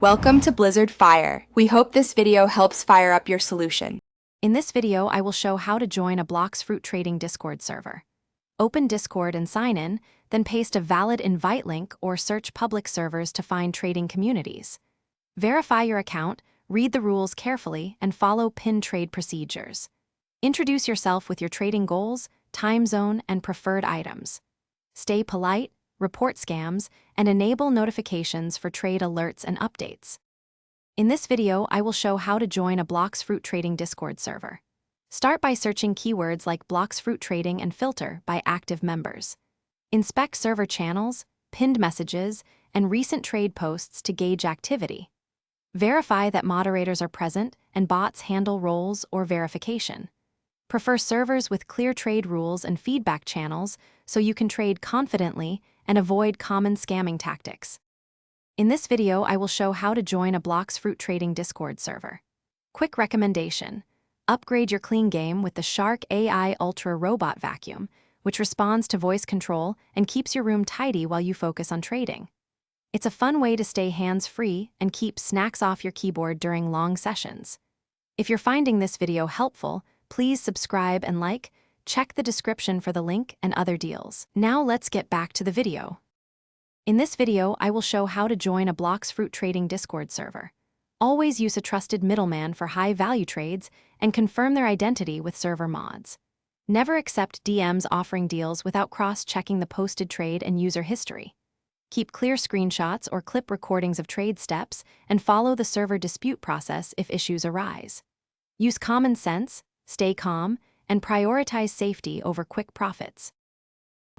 Welcome to Blizzard Fire. We hope this video helps fire up your solution. In this video, I will show how to join a Blox fruit trading Discord server. Open Discord and sign in, then paste a valid invite link or search public servers to find trading communities. Verify your account, read the rules carefully, and follow pinned trade procedures. Introduce yourself with your trading goals, time zone, and preferred items. Stay polite, report scams, and enable notifications for trade alerts and updates. In this video, I will show how to join a Blox fruit trading Discord server. Start by searching keywords like Blox fruit trading and filter by active members. Inspect server channels, pinned messages, and recent trade posts to gauge activity. Verify that moderators are present and bots handle roles or verification. Prefer servers with clear trade rules and feedback channels so you can trade confidently and avoid common scamming tactics. In this video, I will show how to join a Blox fruit trading Discord server. Quick recommendation: upgrade your clean game with the Shark AI Ultra Robot Vacuum, which responds to voice control and keeps your room tidy while you focus on trading. It's a fun way to stay hands-free and keep snacks off your keyboard during long sessions. If you're finding this video helpful, please subscribe and like. Check the description for the link and other deals. Now let's get back to the video. In this video, I will show how to join a Blox fruit trading Discord server. Always use a trusted middleman for high-value trades and confirm their identity with server mods. Never accept DMs offering deals without cross-checking the posted trade and user history. Keep clear screenshots or clip recordings of trade steps and follow the server dispute process if issues arise. Use common sense, stay calm, and prioritize safety over quick profits.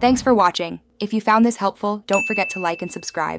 Thanks for watching. If you found this helpful, don't forget to like and subscribe.